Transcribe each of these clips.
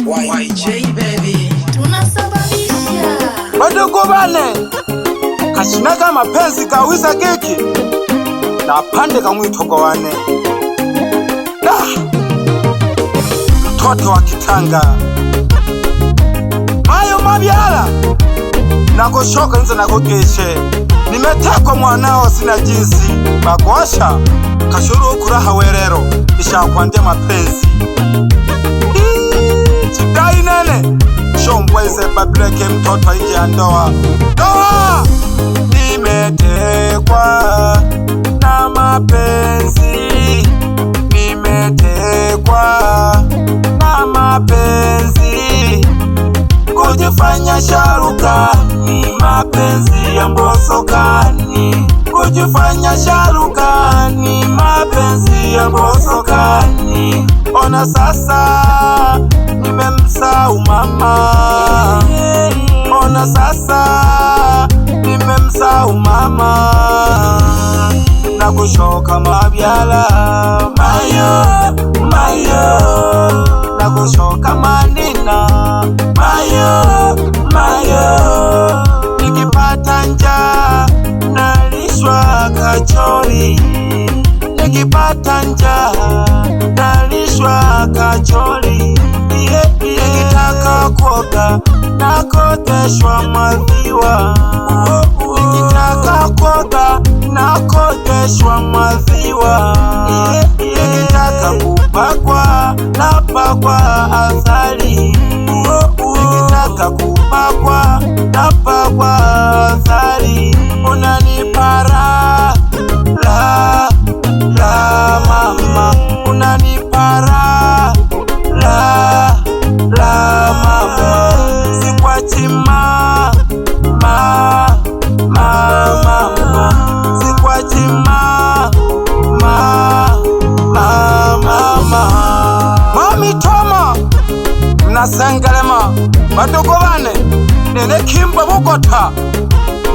YJ baby, tunasababisha wadogo bane kashinaga mapenzi kawiza keki na pande kamwitoko wane mtoto wa Kitanga mayo mabyala nakoshoka nze nakokeshe nimetekwa mwanao sina jinsi bagosha kashuru kuraha werero ishakwandya mapenzi chidai nene shombweze bableke mtoto nje ya ndoa nimetekwa na mapenzi nimetekwa na mapenzi kujifanya sharukani mapenzi ya mbosokani kujifanya sharukani mapenzi ya mbosokani ona sasa nimemsahau mama ona sasa nimemsahau mama na kushoka mabyala mayo na kushoka manina mayo nikipata njaa nalishwa kachori nikipata njaa nalishwa kachori nikitaka kuoga nakoteshwa maziwa nikitaka kuoga nakoteshwa maziwa nikitaka kupakwa napakwa asali nikitaka kupakwa napakwa asali unanipara la mama unanipara la mama sikwachima mama sikwachima mami toma mnasengelema badogo bane nene kimba bugota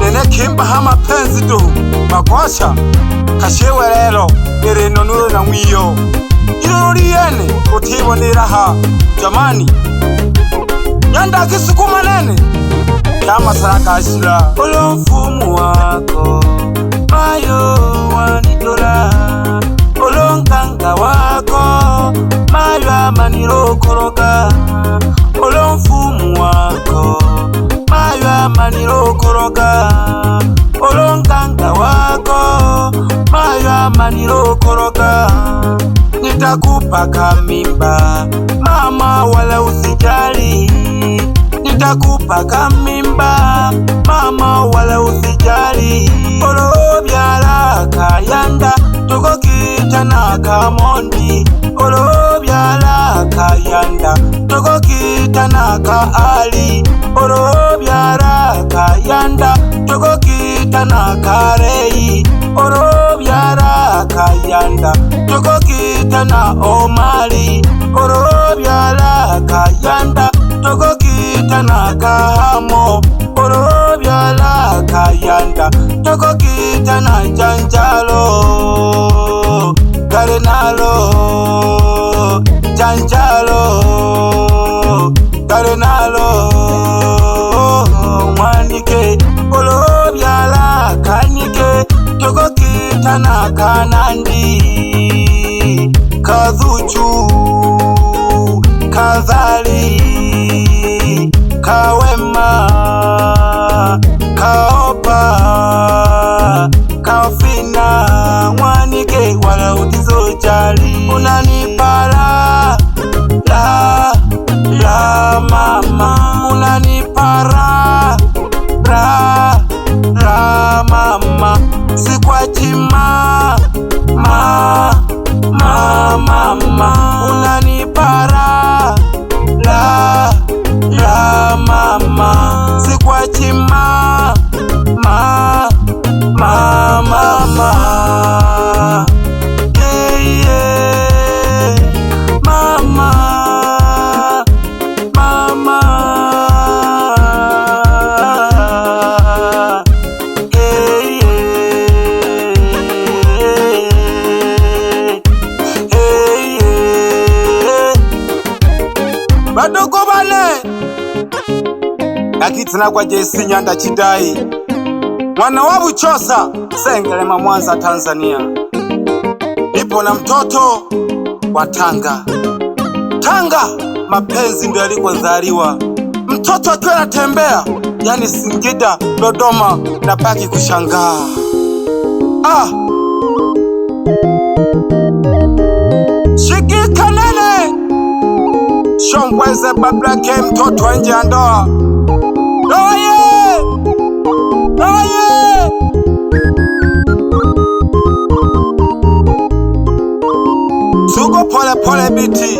nene kimba hama penzi tu magosha kashewe rero irino nuro na mwiyo iroro liyene utiboneraha jamani nyanda kisukuma nene kama sarakashira ulo mfumu wako mayo wanidora ulo nkanga wako mayo amanirokoroga ulo mfumu wako mayo amanirokoroga ulo nkanga wako mayo amanirokoroga nitakupa kamimba mama wala usijali nitakupa kamimba mama wala usijali olo byala kayanda tokokita na kamondi olo byala kayanda tokokita na kaali olo byala kayanda tokokita na karei olo byala kayanda tokokita na omali olo byala kayanda tokokita na kahamo olo byala kayanda tokokita na janjalo garenalo janjalo garenalo mwanike olo byala kanike tokokita na kanandi kazuchu kadhali kawema kaopa kafina mwanike wala utizojali unanipara la mama unanipara la mama sikwachima mama unanipara Tugobane Nakitina kwa Jesi Nyanda Chidai, mwana wa Buchosa, Sengerema, Mwanza, Tanzania. Nipo na mtoto wa Tanga. Tanga mapenzi ndio yalikozaliwa. Mtoto akiwa anatembea, yani Singida, Dodoma, na baki kushangaa. Shikika nene Shombweze Bablake, mtoto wa nje ya ndoa. Oye! Oye! Sugo pole pole biti,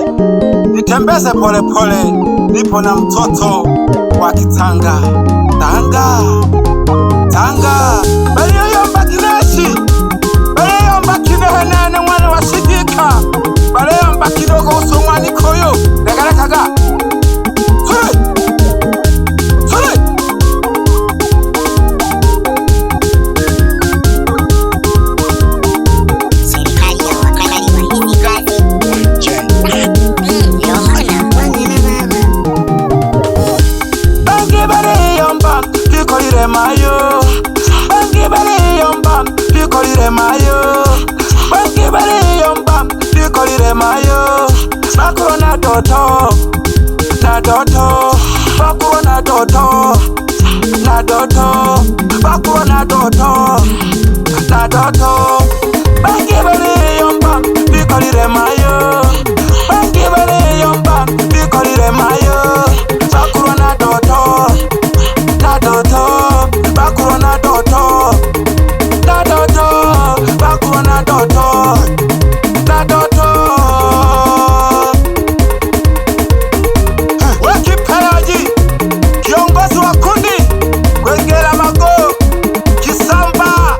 nitembeze pole pole, nipo na mtoto wa Kitanga. Tanga, Tanga, baliyomba kineshi, baliyomba kinehenene mwana wa Shikika, baliyomba kidogo usumwani koyo, regarekaga. Mayo, bangi bale yomba, pikolire mayo, bangi bale yomba, pikolire mayo. Bakuro na doto, bakuro na doto, bakuro na doto, bangi bale yomba, pikolire mayo, bangi bale yomba, pikolire mayo. Bakuro na doto, bakuro na doto, bakuro na doto. Weki Pelaji, kiongozi wa kundi Kwengela Mago Kisamba,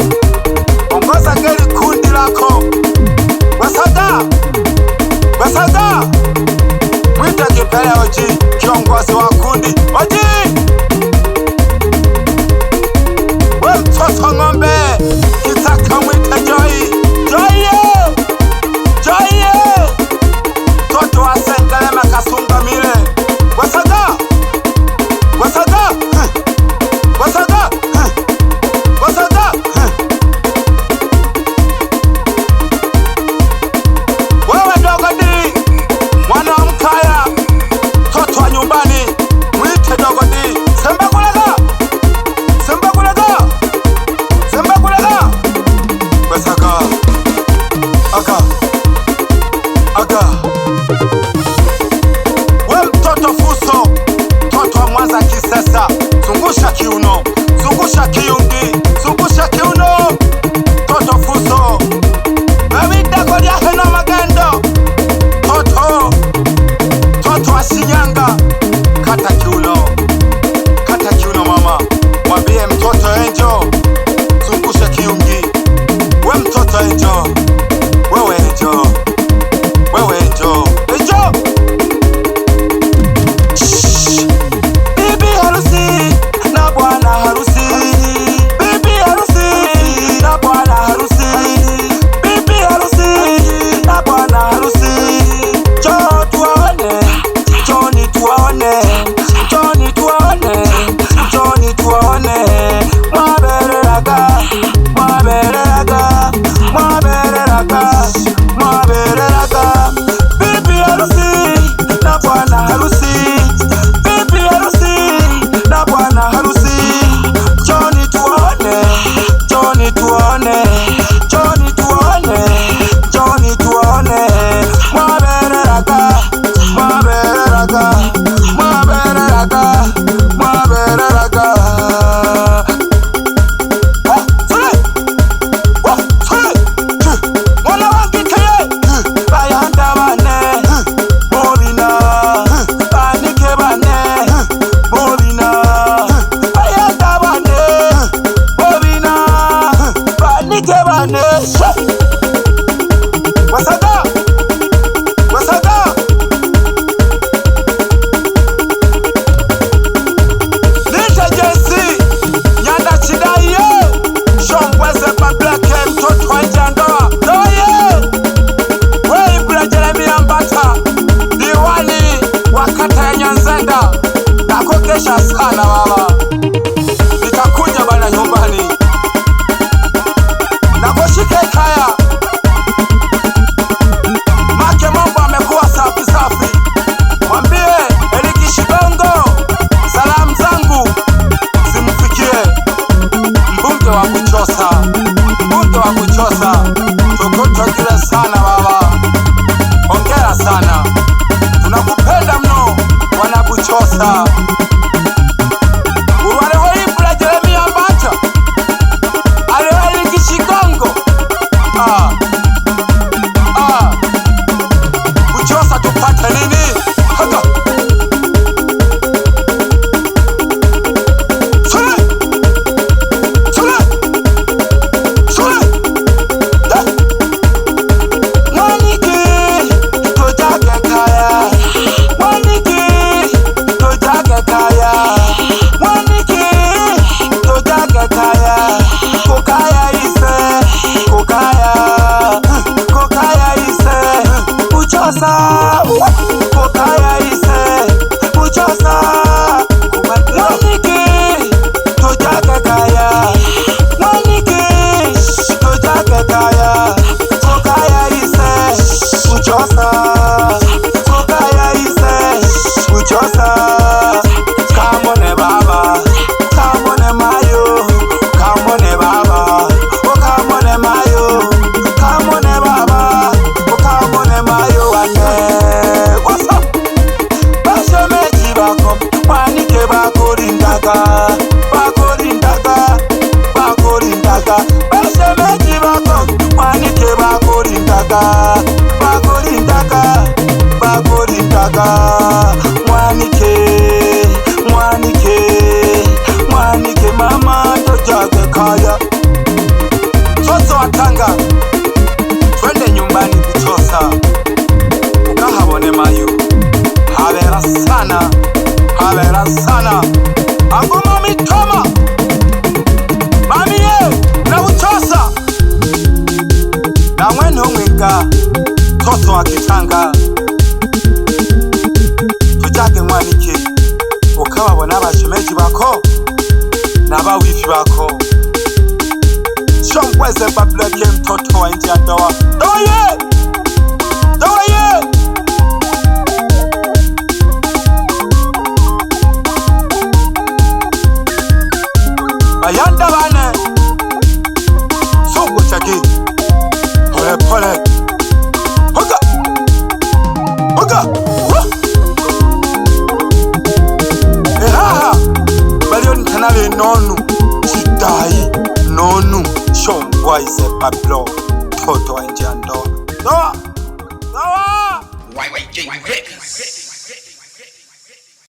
ongoza geli kundi lako. Wasaga mwita Kipele Oji, kiongozi wa kundi Oji. Mtoto ng'ombe kitaka mwita Joye, toto wa Sengerema Kasunga Mile. Wasaga wewe Dogodi, mwana wa Mkaya, toto wa nyumbani, mwite Dogodi. Semba kulega Wasaga aga we mtoto Fuso, toto wa Mwanza Kisesa, zungusha kiuno, zungusha kiungi, zungusha kiuno, toto Fuso. Bawida kodia heno magendo, toto wa Shinyanga, kata kiuno mama, mwambie mtoto Enjo, zungusha kiungi. We mtoto Enjo, wewe Enjo. Bibi harusi na bwana harusi, bibi harusi na bwana harusi, bibi harusi na bwana harusi. Njoo tuwaone, Uganda nakokesha sana baba, nitakuja bana nyumbani nakoshike kaya make mambo amekuwa safi safi. Mwambie Eliki Shigongo salamu zangu zimfikie, mbunge wa Buchosa, mbunge wa Buchosa, tukutogile sana baba, hongera sana, tunakupenda mno wana Buchosa. Uwaleho Ibra Jeremia Mbata aleho Eliki Shigongo Buchosa tupate nini? Haga Sule Sule Sule Mwaniki tojake kaya, Mwaniki tojake kaya, Mwaniki tojake kaya, kokaya ise, kokaya ise, Buchosa, kokaya ise, Buchosa, Mwaniki tojake kaya, Mwaniki tojake kaya, kokaya ise, Buchosa, kokaya ise, Buchosa. Kamone baba, kamone mayo, kamone baba, o kamone mayo, kamone baba, o kamone mayo wane. What's up? Bashemeji bako, Mwanike bakorindaga, bakorindaga, bakorindaga. Bashemeji bako, Mwanike bakorindaga, bakorindaga, bakorindaga. Mwanike, Mwanike, Mwanike mama tojake kaya. Toto wa Tanga, twende nyumbani Buchosa, ukahabone mayo, habera sana, habera sana. Angu mami Toma, mami ye na Buchosa, na mwene umwinga toto wa Kitanga, tujage Mwanike ukababona abashemeji bako n'abawifi bako. Shongweze Bableke mtoto wa nje ya ndoa. Doye! Doye! Bayanda bane sugu chaki pole pole hoga hoga eraha balioni tanale nonu chidai nonu Shongweze Pablo toto wa nje ya ndoa. Doa! Doa! YYJ Records.